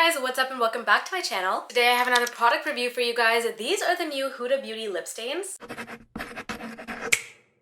Hey guys, what's up and welcome back to my channel. Today I have another product review for you guys. These are the new Huda Beauty lip stains.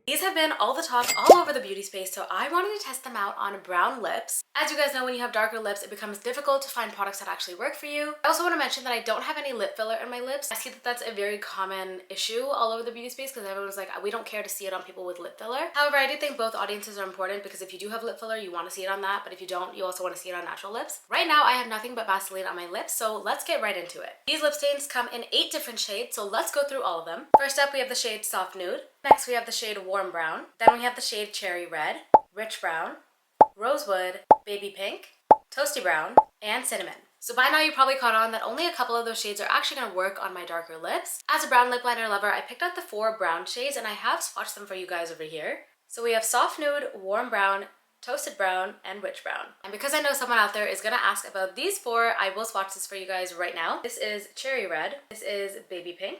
These have been all the talk all over the beauty space, so I wanted to test them out on brown lips. As you guys know, when you have darker lips, it becomes difficult to find products that actually work for you. I also want to mention that I don't have any lip filler in my lips. I see that that's a very common issue all over the beauty space because everyone's like, we don't care to see it on people with lip filler. However, I do think both audiences are important because if you do have lip filler, you want to see it on that, but if you don't, you also want to see it on natural lips. Right now, I have nothing but Vaseline on my lips, so let's get right into it. These lip stains come in 8 different shades, so let's go through all of them. First up, we have the shade Soft Nude. Next, we have the shade Warm Brown. Then we have the shade Cherry Red, Rich Brown, Rosewood, Baby Pink, Toasty Brown, and Cinnamon. So by now you probably caught on that only a couple of those shades are actually going to work on my darker lips. As a brown lip liner lover, I picked out the 4 brown shades and I have swatched them for you guys over here. So we have Soft Nude, Warm Brown, Toasted Brown, and Rich Brown. And because I know someone out there is going to ask about these 4, I will swatch this for you guys right now. This is Cherry Red, this is Baby Pink,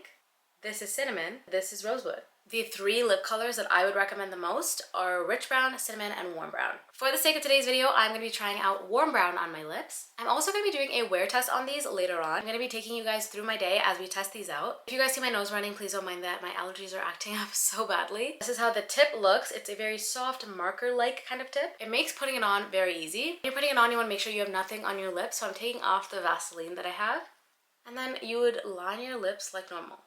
this is Cinnamon, this is Rosewood. The 3 lip colors that I would recommend the most are Rich Brown, Cinnamon, and Warm Brown. For the sake of today's video, I'm going to be trying out Warm Brown on my lips. I'm also going to be doing a wear test on these later on. I'm going to be taking you guys through my day as we test these out. If you guys see my nose running, please don't mind that. My allergies are acting up so badly. This is how the tip looks. It's a very soft marker-like kind of tip. It makes putting it on very easy. When you're putting it on, you want to make sure you have nothing on your lips. So I'm taking off the Vaseline that I have. And then you would line your lips like normal.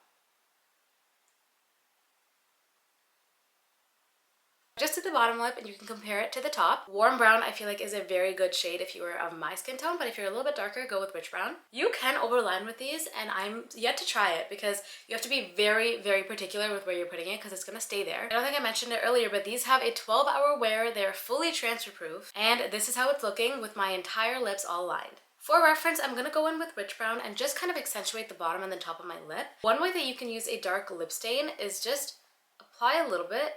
Just at the bottom lip, and you can compare it to the top. Warm Brown I feel like is a very good shade if you are of my skin tone, but if you're a little bit darker, go with Rich Brown. You can overline with these, and I'm yet to try it because you have to be very, very particular with where you're putting it because it's going to stay there. I don't think I mentioned it earlier, but these have a 12-hour wear. They're fully transfer proof, and this is how it's looking with my entire lips all lined. For reference, I'm going to go in with Rich Brown and just kind of accentuate the bottom and the top of my lip. One way that you can use a dark lip stain is just apply a little bit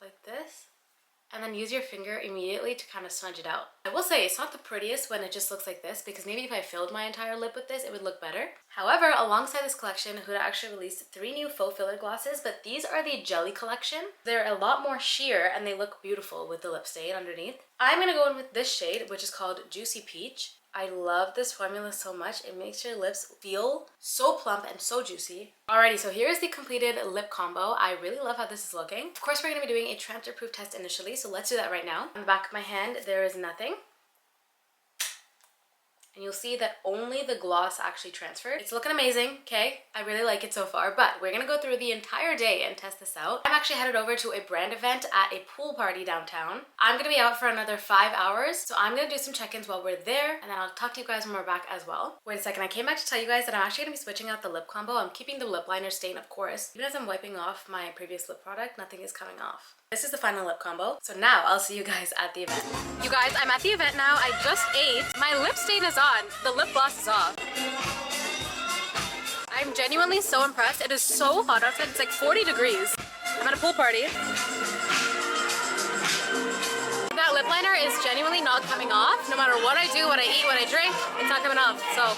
like this, and then use your finger immediately to kind of smudge it out. I will say it's not the prettiest when it just looks like this because maybe if I filled my entire lip with this, it would look better. However, alongside this collection, Huda actually released 3 new faux filler glosses, but these are the jelly collection. They're a lot more sheer and they look beautiful with the lip stain underneath. I'm gonna go in with this shade, which is called Juicy Peach. I love this formula so much. It makes your lips feel so plump and so juicy. Alrighty, so here's the completed lip combo. I really love how this is looking. Of course, we're going to be doing a transfer proof test initially, so let's do that right now. On the back of my hand, there is nothing. And you'll see that only the gloss actually transferred. It's looking amazing, okay? I really like it so far, but we're gonna go through the entire day and test this out. I'm actually headed over to a brand event at a pool party downtown. I'm gonna be out for another 5 hours, so I'm gonna do some check-ins while we're there, and then I'll talk to you guys when we're back as well. Wait a second, I came back to tell you guys that I'm actually gonna be switching out the lip combo. I'm keeping the lip liner stain, of course. Even as I'm wiping off my previous lip product, nothing is coming off. This is the final lip combo. So now I'll see you guys at the event. You guys, I'm at the event now. I just ate. My lip stain is on. The lip gloss is off. I'm genuinely so impressed. It is so hot outside. It's like 40 degrees. I'm at a pool party. That lip liner is genuinely not coming off. No matter what I do, what I eat, what I drink, it's not coming off. So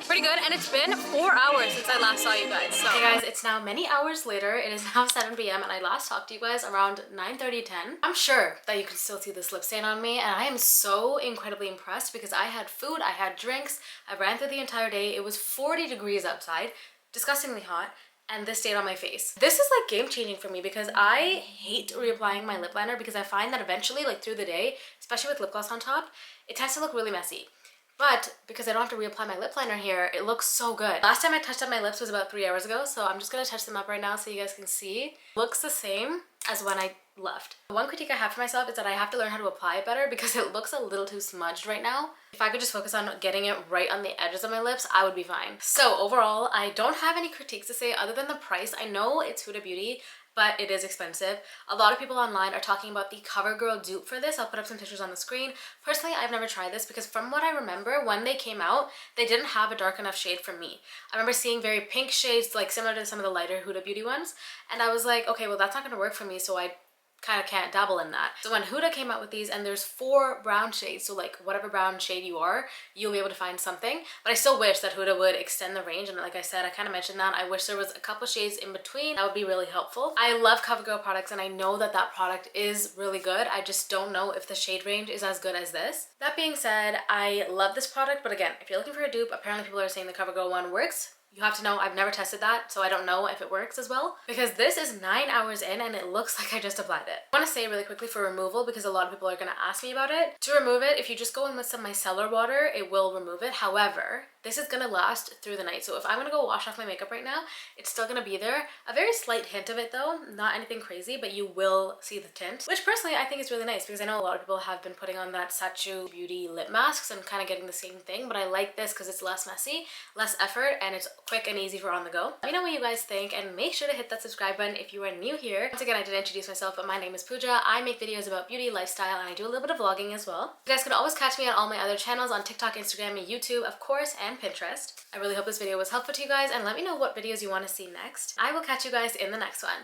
pretty good, and it's been 4 hours since I last saw you guys. So hey guys, it's now many hours later. It is now 7 p.m. and I last talked to you guys around 9:30, 10. I'm sure that you can still see this lip stain on me, and I am so incredibly impressed because I had food, I had drinks, I ran through the entire day. It was 40 degrees outside, disgustingly hot, and this stayed on my face. This is like game changing for me because I hate reapplying my lip liner because I find that eventually, like through the day, especially with lip gloss on top, it tends to look really messy. But because I don't have to reapply my lip liner here, it looks so good. Last time I touched up my lips was about 3 hours ago, so I'm just gonna touch them up right now so you guys can see. Looks the same as when I left. One critique I have for myself is that I have to learn how to apply it better because it looks a little too smudged right now. If I could just focus on getting it right on the edges of my lips, I would be fine. So overall, I don't have any critiques to say other than the price. I know it's Huda Beauty, but it is expensive. A lot of people online are talking about the CoverGirl dupe for this. I'll put up some pictures on the screen. Personally, I've never tried this because from what I remember, when they came out, they didn't have a dark enough shade for me. I remember seeing very pink shades, like similar to some of the lighter Huda Beauty ones, and I was like, okay, well that's not gonna work for me, so I kind of can't dabble in that. So when Huda came out with these, and there's 4 brown shades, so like whatever brown shade you are, you'll be able to find something. But I still wish that Huda would extend the range, and like I said, I kind of mentioned that I wish there was a couple shades in between. That would be really helpful. I love CoverGirl products, and I know that that product is really good. I just don't know if the shade range is as good as this. That being said, I love this product, but again, if you're looking for a dupe, apparently people are saying the CoverGirl one works. You have to know, I've never tested that, so I don't know if it works as well, because this is 9 hours in and it looks like I just applied it. I want to say really quickly for removal, because a lot of people are going to ask me about it. To remove it, if you just go in with some micellar water, it will remove it. However, this is going to last through the night. So if I'm going to go wash off my makeup right now, it's still going to be there. A very slight hint of it though, not anything crazy, but you will see the tint, which personally I think is really nice, because I know a lot of people have been putting on that Sachu Beauty lip masks and kind of getting the same thing, but I like this because it's less messy, less effort, and it's quick and easy for on the go. Let me know what you guys think, and make sure to hit that subscribe button if you are new here. Once again, I did introduce myself, but my name is Pooja. I make videos about beauty, lifestyle, and I do a little bit of vlogging as well. You guys can always catch me on all my other channels on TikTok, Instagram, and YouTube, of course, and Pinterest. I really hope this video was helpful to you guys, and let me know what videos you want to see next. I will catch you guys in the next one.